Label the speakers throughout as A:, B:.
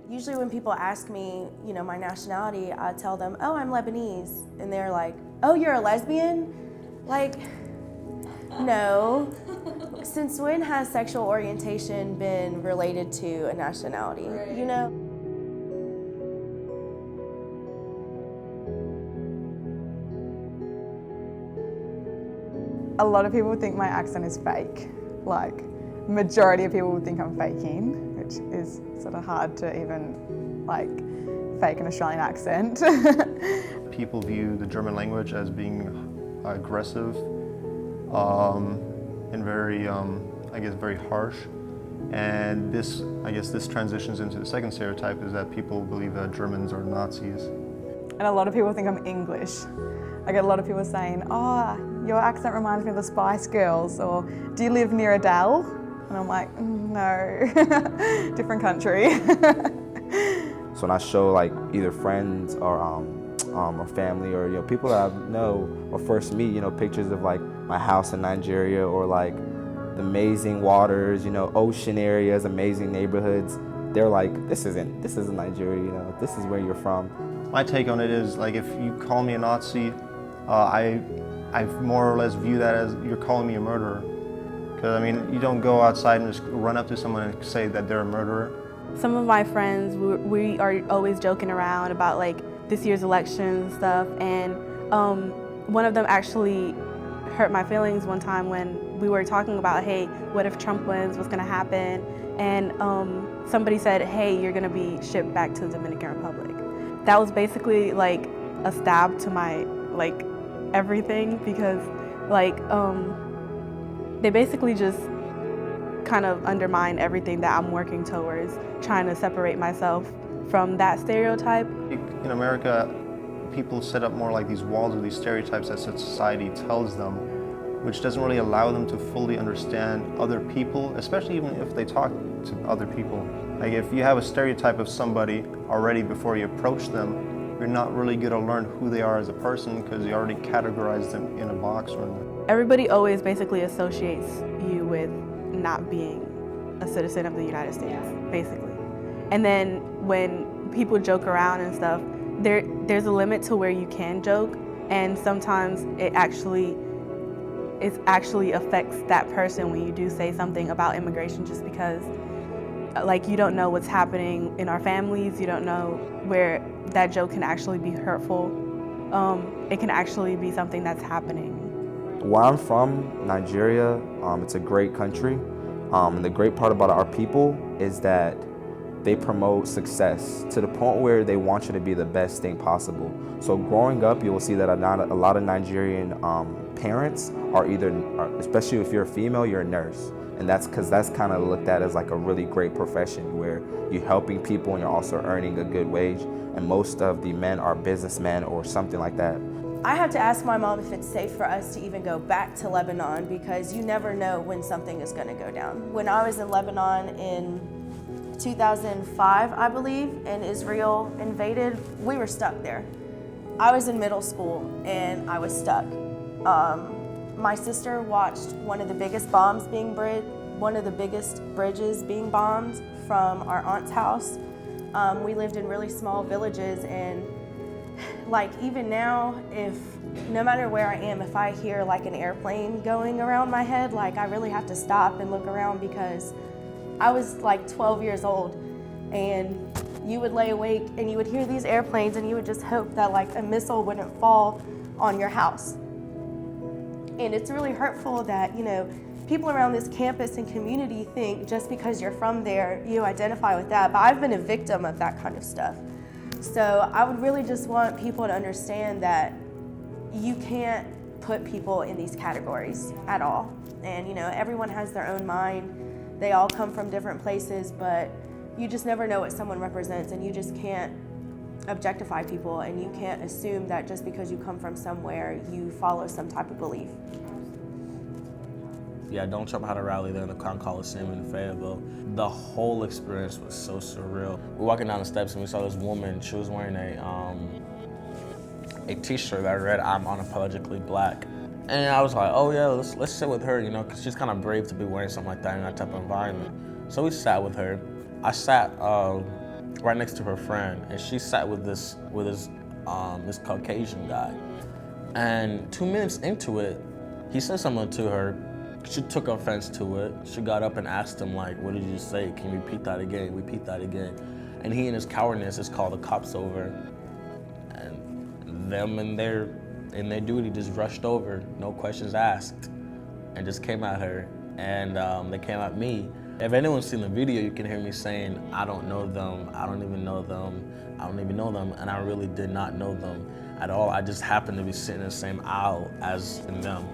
A: Usually when people ask me, my nationality, I tell them, oh, I'm Lebanese. And they're like, oh, you're a lesbian? Like, no. Since when has sexual orientation been related to a nationality,
B: Right.
C: A lot of people think my accent is fake. Like, majority of people would think I'm faking, which is sort of hard to even, fake an Australian accent.
D: People view the German language as being aggressive and very, very harsh. And this transitions into the second stereotype, is that people believe that Germans are Nazis.
C: And a lot of people think I'm English. I get a lot of people saying, oh, your accent reminds me of the Spice Girls, or do you live near Adele? And I'm like, no, different country.
E: So when I show either friends or family or people that I know or first meet, pictures of my house in Nigeria or the amazing waters, ocean areas, amazing neighborhoods, they're like, this isn't Nigeria, this is where you're from.
D: My take on it is, if you call me a Nazi, I more or less view that as you're calling me a murderer. Because you don't go outside and just run up to someone and say that they're a murderer.
B: Some of my friends, we are always joking around about this year's election and stuff, and one of them actually hurt my feelings one time when we were talking about, hey, what if Trump wins, what's gonna happen? And somebody said, hey, you're gonna be shipped back to the Dominican Republic. That was basically a stab to my everything, because they basically just kind of undermine everything that I'm working towards, trying to separate myself from that stereotype.
D: In America, people set up more these walls of these stereotypes that society tells them, which doesn't really allow them to fully understand other people, especially even if they talk to other people. If you have a stereotype of somebody already before you approach them, you're not really going to learn who they are as a person, because you already categorize them in a box.
B: Everybody always basically associates you with not being a citizen of the United States, basically. And then when people joke around and stuff, there's a limit to where you can joke, and sometimes it actually affects that person when you do say something about immigration, just because you don't know what's happening in our families, you don't know where that joke can actually be hurtful. It can actually be something that's happening.
E: Where I'm from, Nigeria, it's a great country. And the great part about our people is that they promote success to the point where they want you to be the best thing possible. So growing up, you will see that a lot of Nigerian parents are especially if you're a female, you're a nurse. And that's because that's kind of looked at as a really great profession, where you're helping people and you're also earning a good wage. And most of the men are businessmen or something like that.
A: I have to ask my mom if it's safe for us to even go back to Lebanon, because you never know when something is going to go down. When I was in Lebanon in 2005, I believe, and Israel invaded, we were stuck there. I was in middle school and I was stuck. My sister watched one of the biggest bridges being bombed from our aunt's house. We lived in really small villages, and even now, no matter where I am, if I hear an airplane going around my head, I really have to stop and look around, because I was 12 years old, and you would lay awake and you would hear these airplanes and you would just hope that a missile wouldn't fall on your house. And it's really hurtful that, people around this campus and community think just because you're from there, you identify with that. But I've been a victim of that kind of stuff. So I would really just want people to understand that you can't put people in these categories at all. And, everyone has their own mind. They all come from different places, but you just never know what someone represents, and you just can't objectify people, and you can't assume that just because you come from somewhere, you follow some type of belief.
F: Yeah, Donald Trump had a rally there in the Crown Coliseum in Fayetteville. The whole experience was so surreal. We were walking down the steps and we saw this woman. She was wearing a t-shirt that read, "I'm unapologetically black." And I was like, oh yeah, let's sit with her, because she's kind of brave to be wearing something like that in that type of environment. So we sat with her. I sat right next to her friend, and she sat with this Caucasian guy. And 2 minutes into it, he said something to her. She took offense to it. She got up and asked him, like, "What did you say? Can you repeat that again? Repeat that again." And he, in his cowardness, just called the cops over. And them in their duty just rushed over, no questions asked, and just came at her. And they came at me. If anyone's seen the video, you can hear me saying, "I don't know them. I don't even know them. I don't even know them." And I really did not know them at all. I just happened to be sitting in the same aisle as them.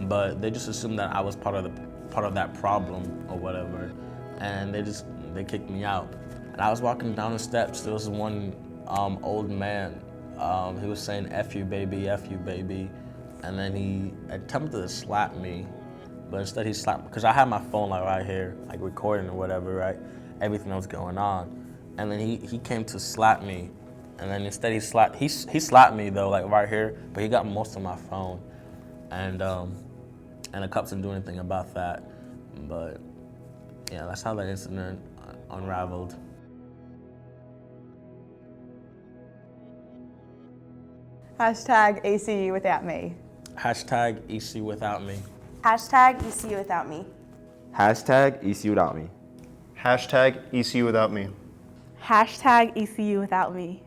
F: But they just assumed that I was part of that problem or whatever, and they kicked me out. And I was walking down the steps. There was one old man. He was saying, "F you, baby, F you, baby," and then he attempted to slap me, but instead he slapped, because I had my phone like right here, like recording or whatever, right, everything that was going on, and then he came to slap me, and then instead he slapped me though, like right here, but he got most of my phone, and the cops didn't do anything about that. But yeah, that's how that incident unraveled.
C: Hashtag ECU without me.
F: Hashtag EC without me.
A: Hashtag ECU without me.
E: Hashtag ECU without me.
D: Hashtag ECU without me.
B: Hashtag ECU without me.